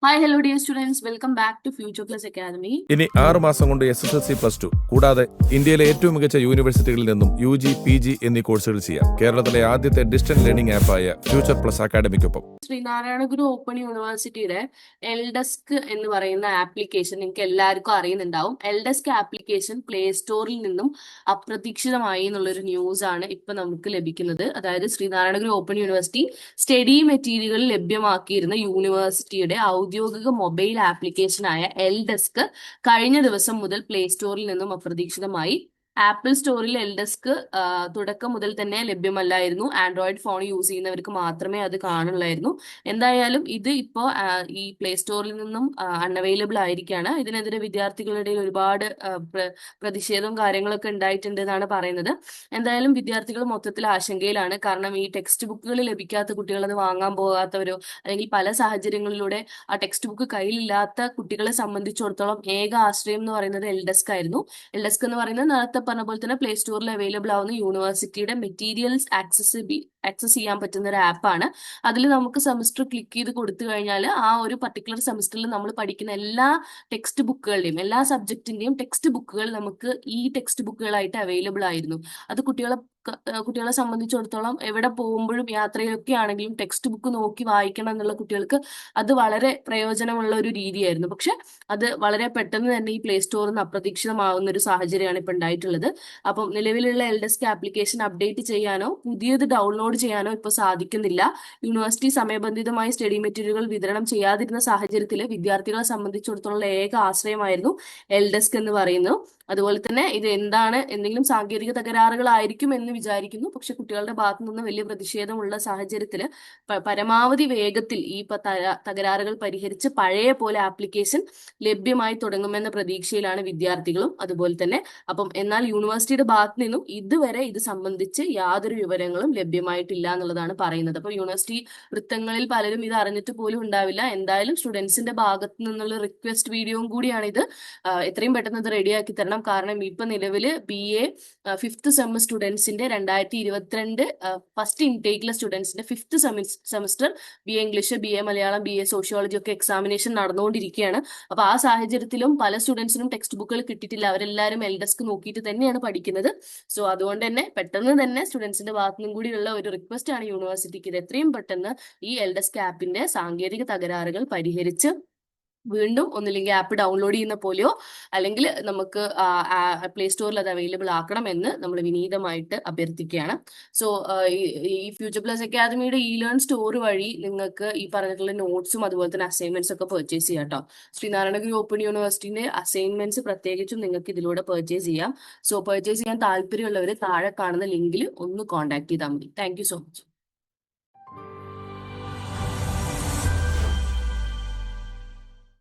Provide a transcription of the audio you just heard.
Hi hello dear students, welcome back to Future Plus Academy. ഇനി 6 മാസം കൊണ്ട് SSLC +2 കൂടാതെ ഇന്ത്യയിലെ ഏറ്റവും മികച്ച യൂണിവേഴ്സിറ്റികളിൽ നിന്നും UG PG എന്നീ കോഴ്സുകൾ ചെയ്യാം. കേരളത്തിലെ ആദ്യത്തെ ഡിസ്റ്റൻസ് ലേണിംഗ് ആപ്പായ ഫ്യൂച്ചർ പ്ലസ് അക്കാദമിക്കൊപ്പം ശ്രീനാരായണ ഗുരു ഓപ്പൺ യൂണിവേഴ്സിറ്റിയുടെ എൽഡെസ്ക് എന്ന് പറയുന്ന ആപ്ലിക്കേഷൻ നിങ്ങൾക്ക് എല്ലാവർക്കും അറിയുന്നുണ്ടാവും. എൽഡെസ്ക് ആപ്ലിക്കേഷൻ പ്ലേ സ്റ്റോറിൽ നിന്നും അപ്രതീക്ഷിതമായി എന്നുള്ളൊരു ന്യൂസ് ആണ് ഇപ്പൊ നമുക്ക് ലഭിക്കുന്നത്. അതായത് Sreenarayana Guru open university study മെറ്റീരിയലുകൾ ലഭ്യമാക്കിയിരുന്ന യൂണിവേഴ്സിറ്റിയുടെ ഔദ്യോഗിക മൊബൈൽ ആപ്ലിക്കേഷനായ എൽഡെസ്ക് കഴിഞ്ഞ ദിവസം മുതൽ പ്ലേ സ്റ്റോറിൽ നിന്നും അപ്രതീക്ഷിതമായി ആപ്പിൾ സ്റ്റോറിൽ എൽഡെസ്ക് തുടക്കം മുതൽ തന്നെ ലഭ്യമല്ലായിരുന്നു. ആൻഡ്രോയിഡ് ഫോൺ യൂസ് ചെയ്യുന്നവർക്ക് മാത്രമേ അത് കാണുള്ളായിരുന്നു. എന്തായാലും ഇത് ഇപ്പോൾ ഈ പ്ലേ സ്റ്റോറിൽ നിന്നും അൺഅവൈലബിൾ ആയിരിക്കുകയാണ്. ഇതിനെതിരെ വിദ്യാർത്ഥികളുടെ ഇടയിൽ ഒരുപാട് പ്രതിഷേധവും കാര്യങ്ങളൊക്കെ ഉണ്ടായിട്ടുണ്ട് എന്നാണ് പറയുന്നത്. എന്തായാലും വിദ്യാർത്ഥികൾ മൊത്തത്തിൽ ആശങ്കയിലാണ്. കാരണം ഈ ടെക്സ്റ്റ് ബുക്കുകൾ ലഭിക്കാത്ത കുട്ടികൾ അത് വാങ്ങാൻ പോകാത്തവരോ അല്ലെങ്കിൽ പല സാഹചര്യങ്ങളിലൂടെ ആ ടെക്സ്റ്റ് ബുക്ക് കയ്യിലില്ലാത്ത കുട്ടികളെ സംബന്ധിച്ചിടത്തോളം ഏക ആശ്രയം എന്ന് പറയുന്നത് എൽഡെസ്ക് ആയിരുന്നു. എൽഡെസ്ക് എന്ന് പറയുന്നത് നേരത്തെ പറഞ്ഞ പോലെ തന്നെ പ്ലേ സ്റ്റോറിൽ അവൈലബിൾ ആവുന്ന യൂണിവേഴ്സിറ്റിയുടെ മെറ്റീരിയൽസ് ആക്സസ് ചെയ്യാൻ പറ്റുന്ന ഒരു ആപ്പാണ്. അതിൽ നമുക്ക് സെമിസ്റ്റർ ക്ലിക്ക് ചെയ്ത് കൊടുത്തു കഴിഞ്ഞാൽ ആ ഒരു പർട്ടിക്കുലർ സെമിസ്റ്ററിൽ നമ്മൾ പഠിക്കുന്ന എല്ലാ ടെക്സ്റ്റ് ബുക്കുകളുടെയും എല്ലാ സബ്ജക്റ്റിന്റെയും ടെക്സ്റ്റ് ബുക്കുകൾ നമുക്ക് ഈ ടെക്സ്റ്റ് ബുക്കുകളായിട്ട് അവൈലബിൾ ആയിരുന്നു. അത് കുട്ടികളെ സംബന്ധിച്ചിടത്തോളം എവിടെ പോകുമ്പോഴും യാത്രയിലൊക്കെ ആണെങ്കിലും ടെക്സ്റ്റ് ബുക്ക് നോക്കി വായിക്കണം എന്നുള്ള കുട്ടികൾക്ക് അത് വളരെ പ്രയോജനമുള്ള ഒരു രീതിയായിരുന്നു. പക്ഷെ അത് വളരെ പെട്ടെന്ന് തന്നെ ഈ പ്ലേ സ്റ്റോറിൽ നിന്ന് അപ്രതീക്ഷിതമാകുന്ന ഒരു സാഹചര്യമാണ് ഇപ്പൊ ഉണ്ടായിട്ടുള്ളത്. അപ്പം നിലവിലുള്ള എൽഡെസ്ക് ആപ്ലിക്കേഷൻ അപ്ഡേറ്റ് ചെയ്യാനോ പുതിയത് ഡൗൺലോഡ് ചെയ്യാനോ ഇപ്പൊ സാധിക്കുന്നില്ല. യൂണിവേഴ്സിറ്റി സമയബന്ധിതമായി സ്റ്റഡി മെറ്റീരിയലുകൾ വിതരണം ചെയ്യാതിരുന്ന സാഹചര്യത്തിൽ വിദ്യാർത്ഥികളെ സംബന്ധിച്ചിടത്തോളം ഏക ആശ്രയമായിരുന്നു എൽഡെസ്ക് എന്ന് പറയുന്നു. അതുപോലെ തന്നെ ഇത് എന്തെങ്കിലും സാങ്കേതിക തകരാറുകളായിരിക്കും എന്ന് വിചാരിക്കുന്നു. പക്ഷെ കുട്ടികളുടെ ഭാഗത്തു നിന്ന് വലിയ പ്രതിഷേധമുള്ള സാഹചര്യത്തിൽ പരമാവധി വേഗത്തിൽ ഈ തകരാറുകൾ പരിഹരിച്ച് പഴയ പോലെ ആപ്ലിക്കേഷൻ ലഭ്യമായി തുടങ്ങുമെന്ന പ്രതീക്ഷയിലാണ് വിദ്യാർത്ഥികളും. അതുപോലെ തന്നെ എന്നാൽ യൂണിവേഴ്സിറ്റിയുടെ ഭാഗത്തു നിന്നും ഇതുവരെ ഇത് സംബന്ധിച്ച് യാതൊരു വിവരങ്ങളും ലഭ്യമായിട്ടില്ല എന്നുള്ളതാണ് പറയുന്നത്. അപ്പൊ യൂണിവേഴ്സിറ്റി വൃത്തങ്ങളിൽ പലരും ഇത് അറിഞ്ഞിട്ട് പോലും ഉണ്ടാവില്ല. എന്തായാലും സ്റ്റുഡൻസിന്റെ ഭാഗത്തു നിന്നുള്ള റിക്വസ്റ്റ് വീഡിയോയും കൂടിയാണ് ഇത്. എത്രയും പെട്ടെന്ന് ഇത് റെഡിയാക്കി തരണം. കാരണം ഇപ്പൊ നിലവില് BA 5th സെം സ്റ്റുഡൻസിന്റെ 2022 ഫസ്റ്റ് ഇൻടേക്കിലെ സ്റ്റുഡൻസിന്റെ 5th semester BA English, BA Malayalam, BA sociology ഒക്കെ എക്സാമിനേഷൻ നടന്നുകൊണ്ടിരിക്കുകയാണ്. അപ്പൊ ആ സാഹചര്യത്തിലും പല സ്റ്റുഡൻസിനും ടെക്സ്റ്റ് ബുക്കുകൾ കിട്ടിയിട്ടില്ല. അവരെല്ലാവരും എൽഡെസ്ക് നോക്കിയിട്ട് തന്നെയാണ് പഠിക്കുന്നത്. സോ അതുകൊണ്ട് തന്നെ പെട്ടെന്ന് തന്നെ സ്റ്റുഡൻസിന്റെ ഭാഗത്തുനിന്നും കൂടിയുള്ള ഒരു റിക്വസ്റ്റ് ആണ് യൂണിവേഴ്സിറ്റിക്ക്. ഇത് എത്രയും പെട്ടെന്ന് ഈ എൽഡെസ്ക് ആപ്പിന്റെ സാങ്കേതിക തകരാറുകൾ പരിഹരിച്ച് വീണ്ടും ഒന്നില്ലെങ്കിൽ ആപ്പ് ഡൗൺലോഡ് ചെയ്യുന്ന പോലെയോ അല്ലെങ്കിൽ നമുക്ക് പ്ലേ സ്റ്റോറിൽ അത് അവൈലബിൾ ആക്കണം എന്ന് നമ്മൾ വിനീതമായിട്ട് അഭ്യർത്ഥിക്കുകയാണ്. സോ ഈ ഫ്യൂച്ചർ പ്ലസ് അക്കാദമിയുടെ ലേൺ സ്റ്റോർ വഴി നിങ്ങൾക്ക് ഈ പറഞ്ഞിട്ടുള്ള നോട്ട്സും അതുപോലെ തന്നെ അസൈൻമെന്റ്സ് ഒക്കെ പർച്ചേസ് ചെയ്യാം കേട്ടോ. ശ്രീനാരായണ ഗുരു ഓപ്പൺ യൂണിവേഴ്സിറ്റിന്റെ അസൈൻമെന്റ്സ് പ്രത്യേകിച്ചും നിങ്ങൾക്ക് ഇതിലൂടെ പർച്ചേസ് ചെയ്യാം. സോ പർച്ചേസ് ചെയ്യാൻ താല്പര്യമുള്ളവർ താഴെ കാണുന്ന ലിങ്കിൽ ഒന്ന് കോൺടാക്ട് ചെയ്താൽ മതി. Thank you so much.